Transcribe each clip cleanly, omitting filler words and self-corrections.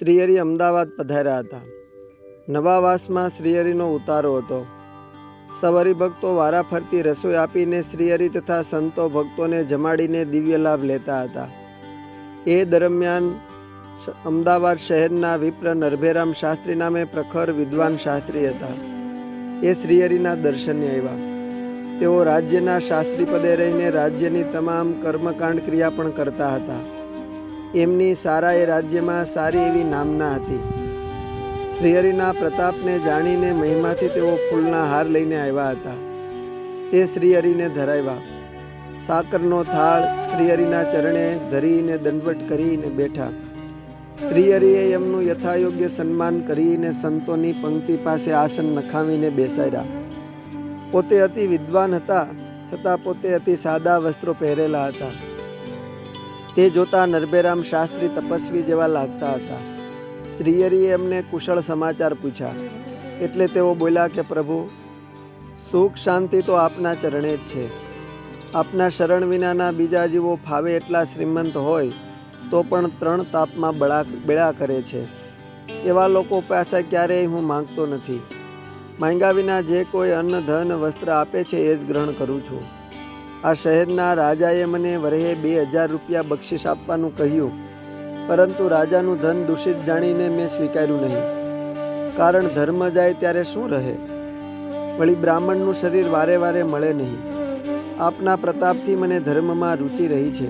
શ્રીહરિ અમદાવાદ પધાર્યા હતા. નવાવાસમાં શ્રીહરિનો ઉતારો હતો. સવહરિભક્તો વારાફરતી રસોઈ આપીને શ્રીહરિ તથા સંતો ભક્તોને જમાડીને દિવ્ય લાભ લેતા હતા. એ દરમિયાન અમદાવાદ શહેરના વિપ્ર નરભેરામ શાસ્ત્રી નામે પ્રખર વિદ્વાન શાસ્ત્રી હતા. એ શ્રીહરિના દર્શને આવ્યા. તેઓ રાજ્યના શાસ્ત્રી પદે રહીને રાજ્યની તમામ કર્મકાંડ ક્રિયા પણ કરતા હતા. એમની સારા એ રાજ્યમાં સારી એવી નામના હતી. શ્રીહરિના પ્રતાપને જાણીને મહિમાથી તેઓ ફૂલના હાર લઈને આવ્યા હતા. તે શ્રીહરિને ધરાવ્યા. સાકરનો થાળ શ્રીહરિના ચરણે ધરીને દંડવટ કરીને બેઠા. શ્રીહરિએ એમનું યથાયોગ્ય સન્માન કરીને સંતોની પંક્તિ પાસે આસન નખાવીને બેસાડ્યા. પોતે અતિ વિદ્વાન હતા, છતાં પોતે અતિ સાદા વસ્ત્રો પહેરેલા હતા. તે જોતા નરભેરામ શાસ્ત્રી તપસ્વી જેવા લાગતા હતા. શ્રીહરિએ એમને કુશળ સમાચાર પૂછ્યા. એટલે તેઓ બોલ્યા કે પ્રભુ, સુખ શાંતિ તો આપના ચરણે જ છે. આપના શરણ વિનાના બીજા જીવો ફાવે એટલા શ્રીમંત હોય તો પણ 3 તાપમાં બેળા કરે છે. એવા લોકો પાસે ક્યારેય હું માંગતો નથી. માંગ્યા વિના જે કોઈ અન્ન ધન વસ્ત્ર આપે છે એ જ ગ્રહણ કરું છું. આ શહેરના રાજાએ મને વરહે 2000 રૂપિયા બક્ષિસ આપવાનું કહ્યું, પરંતુ રાજાનું ધન દૂષિત જાણીને મેં સ્વીકાર્યું નહીં. કારણ ધર્મ જાય ત્યારે શું રહે? વળી બ્રાહ્મણનું શરીર વારે વારે મળે નહીં. આપના પ્રતાપથી મને ધર્મમાં રુચિ રહી છે.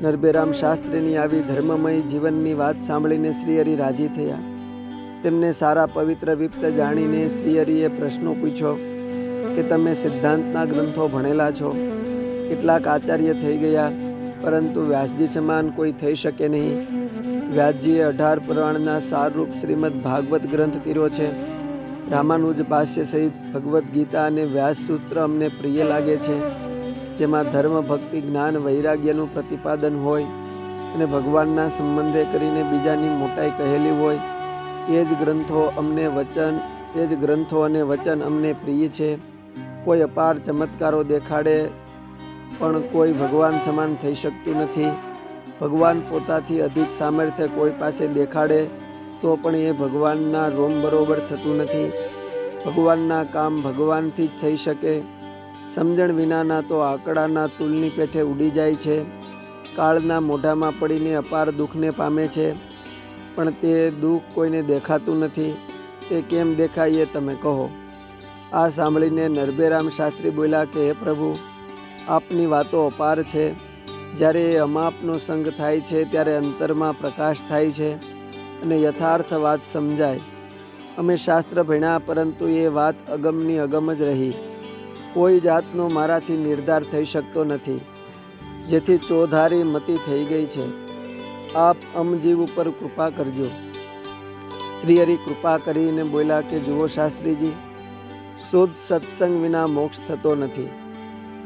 નરભેરામ શાસ્ત્રીની આવી ધર્મમય જીવનની વાત સાંભળીને શ્રીહરિ રાજી થયા. તેમને સારા પવિત્ર વિપ્ત જાણીને શ્રીહરિએ પ્રશ્નો પૂછ્યો કે તમે સિદ્ધાંતના ગ્રંથો ભણેલા છો, કેટલાક આચાર્ય થઈ ગયા, પરંતુ વ્યાસજી સમાન કોઈ થઈ શકે નહીં. વ્યાસજીએ 18 પુરાણના સારરૂપ શ્રીમદ ભાગવત ગ્રંથ કર્યો છે. રામાનુજ ભાષ્ય સહિત ભગવદ્ ગીતા અને વ્યાસ સૂત્ર અમને પ્રિય લાગે છે, જેમાં ધર્મ, ભક્તિ, જ્ઞાન, વૈરાગ્યનું પ્રતિપાદન હોય અને ભગવાનના સંબંધે કરીને બીજાની મોટાઈ કહેલી હોય. એ જ ગ્રંથો અને વચન અમને પ્રિય છે. કોઈ અપાર ચમત્કારો દેખાડે પણ કોઈ ભગવાન સમાન થઈ શકતું નથી. ભગવાન પોતાથી અધિક સામર્થ્ય કોઈ પાસે દેખાડે તો પણ એ ભગવાનના રોમ બરોબર થતું નથી. ભગવાનના કામ ભગવાનથી જ થઈ શકે. સમજણ વિનાના તો આંકડાના તુલની પેઠે ઉડી જાય છે. કાળના મોઢામાં પડીને અપાર દુઃખને પામે છે, પણ તે દુઃખ કોઈને દેખાતું નથી. તે કેમ દેખાય એ તમે કહો. આ સાંભળીને નરભેરામ શાસ્ત્રી બોલ્યા કે હે પ્રભુ, આપની વાતો અપાર છે. જ્યારે એ અમાપનો સંગ થાય છે ત્યારે અંતરમાં પ્રકાશ થાય છે અને યથાર્થ વાત સમજાય. અમે શાસ્ત્ર ભણ્યા, પરંતુ એ વાત અગમની અગમ જ રહી. કોઈ જાતનો મારાથી નિર્ધાર થઈ શકતો નથી, જેથી ચોધારી મતિ થઈ ગઈ છે. આપ અમજીવ ઉપર કૃપા કરજો. શ્રીહરિ કૃપા કરીને બોલ્યા કે જુઓ શાસ્ત્રીજી, શુદ્ધ સત્સંગ વિના મોક્ષ થતો નથી.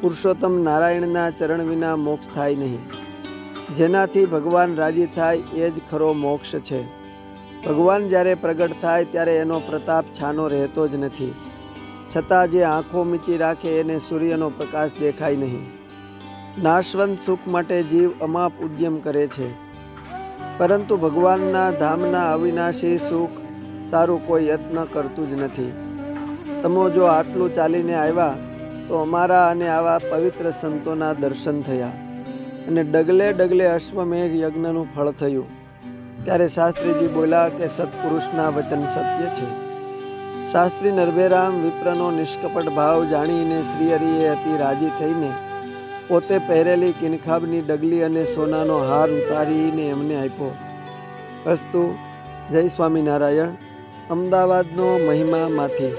પુરુષોત્તમ નારાયણના ચરણ વિના મોક્ષ થાય નહીં. જેનાથી ભગવાન રાજી થાય એ જ ખરો મોક્ષ છે. ભગવાન જ્યારે પ્રગટ થાય ત્યારે એનો પ્રતાપ છાનો રહેતો જ નથી. છતાં જે આંખો મીચી રાખે એને સૂર્યનો પ્રકાશ દેખાય નહીં. નાશવંત સુખ માટે જીવ અમાપ ઉદ્યમ કરે છે, પરંતુ ભગવાનના ધામના અવિનાશી સુખ સારું કોઈ યત્ન કરતું જ નથી. તમે જો આટલું ચાલીને આવ્યા તો અમારા અને આવા પવિત્ર સંતોના દર્શન થયા અને ડગલે ડગલે અશ્વમેઘ યજ્ઞનું ફળ થયું. ત્યારે શાસ્ત્રીજી બોલ્યા કે સત્પુરુષના વચન સત્ય છે. શાસ્ત્રી નરભેરામ વિપ્રનો નિષ્કપટ ભાવ જાણીને શ્રીહરિએ અતિ રાજી થઈને પોતે પહેરેલી કિનખાબની ડગલી અને સોનાનો હાર ઉતારીને એમને આપ્યો. અસ્તુ. જય સ્વામિનારાયણ. અમદાવાદનો મહિમામાંથી.